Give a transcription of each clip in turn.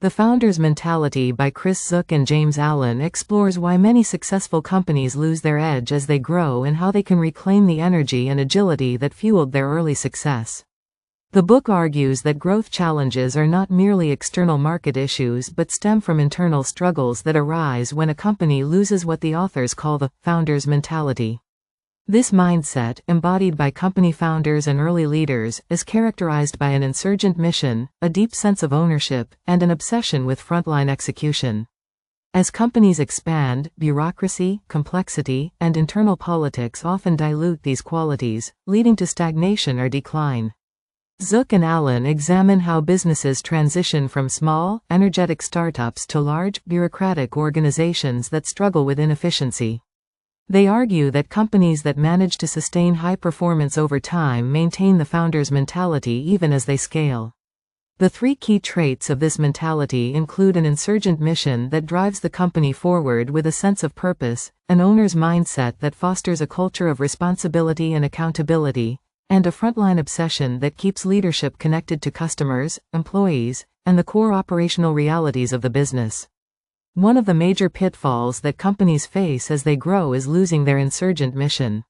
The Founder's Mentality by Zook and James Allen explores why many successful companies lose their edge as they grow and how they can reclaim the energy and agility that fueled their early success. The book argues that growth challenges are not merely external market issues but stem from internal struggles that arise when a company loses what the authors call the founder's mentality. This mindset, embodied by company founders and early leaders, is characterized by an insurgent mission, a deep sense of ownership, and an obsession with frontline execution. As companies expand, bureaucracy, complexity, and internal politics often dilute these qualities, leading to stagnation or decline. Zook and Allen examine how businesses transition from small, energetic startups to large, bureaucratic organizations that struggle with inefficiency. They argue that companies that manage to sustain high performance over time maintain the founder's mentality even as they scale. The three key traits of this mentality include an insurgent mission that drives the company forward with a sense of purpose, an owner's mindset that fosters a culture of responsibility and accountability, and a frontline obsession that keeps leadership connected to customers, employees, and the core operational realities of the business. One of the major pitfalls that companies face as they grow is losing their insurgent mission.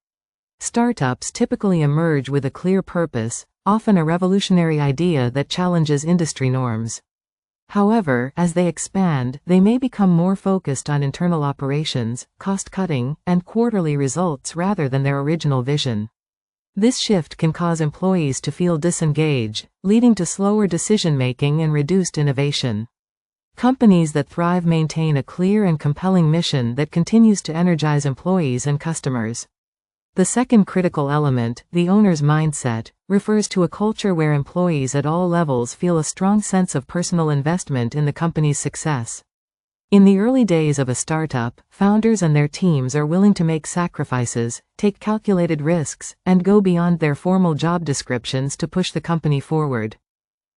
Startups typically emerge with a clear purpose, often a revolutionary idea that challenges industry norms. However, as they expand, they may become more focused on internal operations, cost-cutting, and quarterly results rather than their original vision. This shift can cause employees to feel disengaged, leading to slower decision-making and reduced innovation. Companies that thrive maintain a clear and compelling mission that continues to energize employees and customers. The second critical element, the owner's mindset, refers to a culture where employees at all levels feel a strong sense of personal investment in the company's success. In the early days of a startup, founders and their teams are willing to make sacrifices, take calculated risks, and go beyond their formal job descriptions to push the company forward.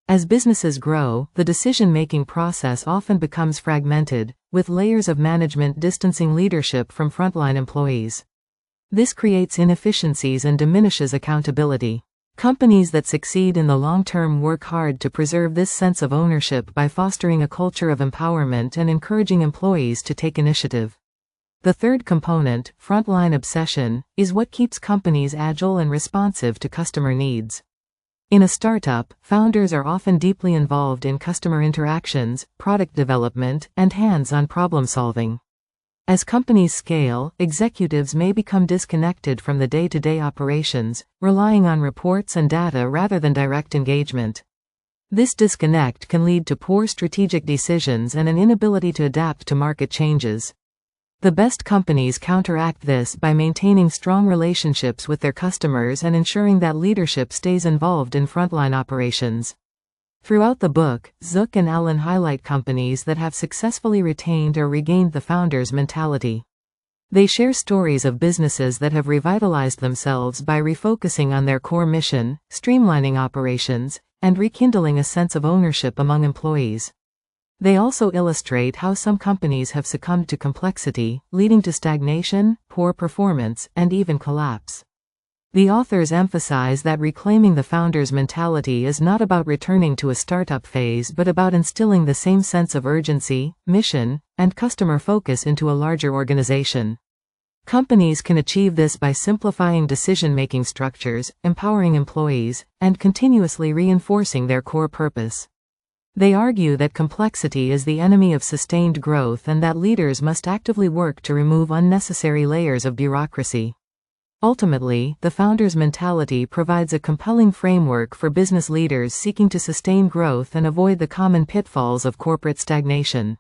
As businesses grow, the decision-making process often becomes fragmented, with layers of management distancing leadership from frontline employees. This creates inefficiencies and diminishes accountability. Companies that succeed in the long term work hard to preserve this sense of ownership by fostering a culture of empowerment and encouraging employees to take initiative. The third component, frontline obsession, is what keeps companies agile and responsive to customer needs. In a startup, founders are often deeply involved in customer interactions, product development, and hands-on problem-solving. As companies scale, executives may become disconnected from the day-to-day operations, relying on reports and data rather than direct engagement. This disconnect can lead to poor strategic decisions and an inability to adapt to market changes. The best companies counteract this by maintaining strong relationships with their customers and ensuring that leadership stays involved in frontline operations. Throughout the book, Zook and Allen highlight companies that have successfully retained or regained the founder's mentality. They share stories of businesses that have revitalized themselves by refocusing on their core mission, streamlining operations, and rekindling a sense of ownership among employees. They also illustrate how some companies have succumbed to complexity, leading to stagnation, poor performance, and even collapse. The authors emphasize that reclaiming the founder's mentality is not about returning to a startup phase but about instilling the same sense of urgency, mission, and customer focus into a larger organization. Companies can achieve this by simplifying decision-making structures, empowering employees, and continuously reinforcing their core purpose. They argue that complexity is the enemy of sustained growth and that leaders must actively work to remove unnecessary layers of bureaucracy. Ultimately, the founder's mentality provides a compelling framework for business leaders seeking to sustain growth and avoid the common pitfalls of corporate stagnation.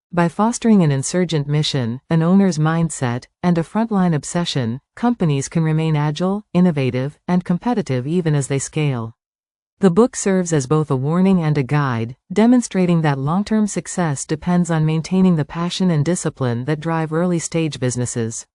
By fostering an insurgent mission, an owner's mindset, and a frontline obsession, companies can remain agile, innovative, and competitive even as they scale. The book serves as both a warning and a guide, demonstrating that long-term success depends on maintaining the passion and discipline that drive early-stage businesses.